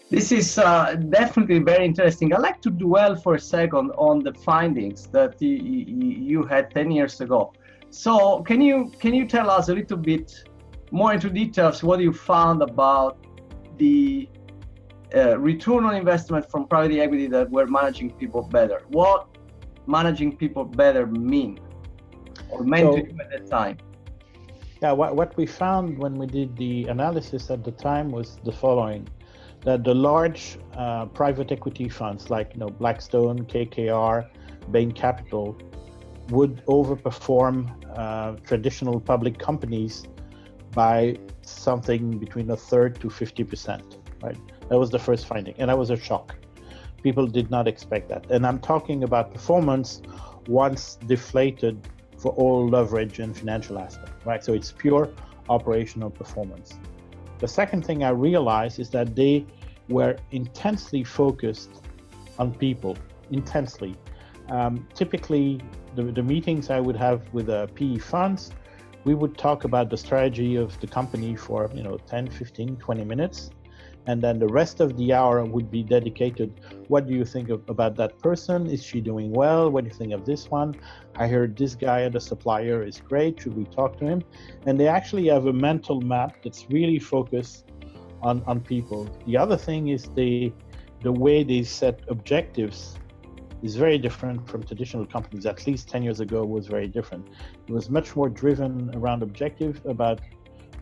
This is definitely very interesting. I'd like to dwell for a second on the findings that you had 10 years ago. So can you tell us a little bit more into details what you found about the return on investment from private equity that were managing people better? What managing people better mean or meant to you at that time? Yeah, what we found when we did the analysis at the time was the following: that the large private equity funds like Blackstone, KKR, Bain Capital would overperform traditional public companies by something between a third to 50%, right? That was the first finding, and that was a shock. People did not expect that. And I'm talking about performance once deflated for all leverage and financial aspect, right? So it's pure operational performance. The second thing I realized is that they were intensely focused on people, intensely. Typically, the meetings I would have with PE funds, we would talk about the strategy of the company for 10, 15, 20 minutes. And then the rest of the hour would be dedicated. What do you think about that person? Is she doing well? What do you think of this one? I heard this guy at the supplier is great. Should we talk to him? And they actually have a mental map that's really focused on people. The other thing is the way they set objectives is very different from traditional companies. At least 10 years ago was very different. It was much more driven around objective, about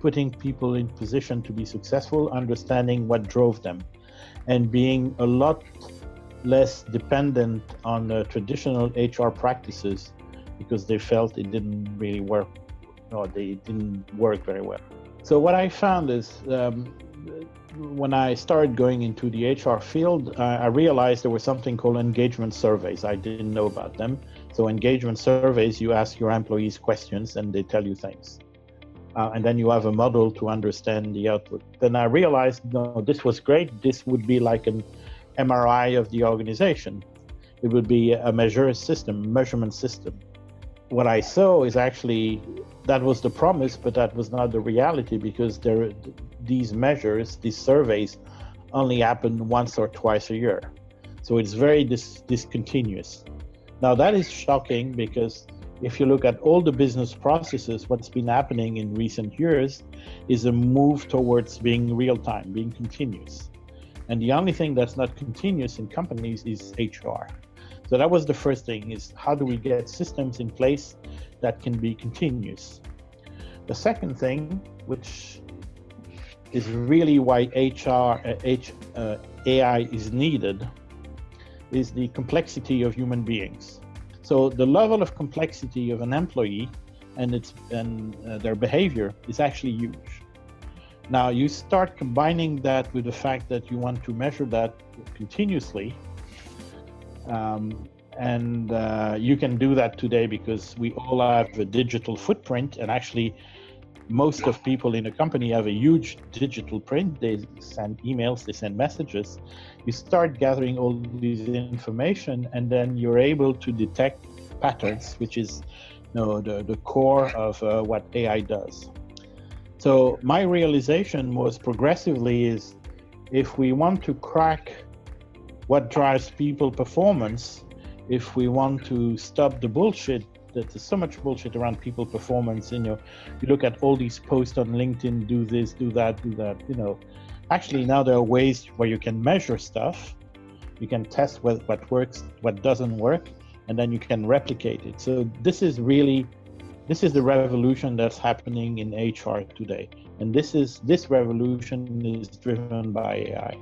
putting people in position to be successful, understanding what drove them, and being a lot less dependent on traditional HR practices because they felt it didn't really work, or they didn't work very well. So what I found is when I started going into the HR field, I realized there was something called engagement surveys. I didn't know about them. So engagement surveys, you ask your employees questions and they tell you things. And then you have a model to understand the output. Then I realized, no, this was great. This would be like an MRI of the organization. It would be a measurement system. What I saw is actually, that was the promise, but that was not the reality, because these measures, these surveys, only happen once or twice a year. So it's very discontinuous. Now that is shocking, because if you look at all the business processes, what's been happening in recent years is a move towards being real-time, being continuous. And the only thing that's not continuous in companies is HR. So that was the first thing, is how do we get systems in place that can be continuous? The second thing, which is really why AI is needed, is the complexity of human beings. So the level of complexity of an employee and their behavior is actually huge. Now you start combining that with the fact that you want to measure that continuously, you can do that today because we all have a digital footprint, and actually most of people in a company have a huge digital print. They send emails, they send messages. You start gathering all this information, and then you're able to detect patterns, which is the core of what AI does. So my realization was progressively is, if we want to crack what drives people performance, if we want to stop the bullshit, there's so much bullshit around people performance, you look at all these posts on LinkedIn, do this, do that. Actually now there are ways where you can measure stuff, you can test what works, what doesn't work, and then you can replicate it. So this is the revolution that's happening in HR today. And this revolution is driven by AI.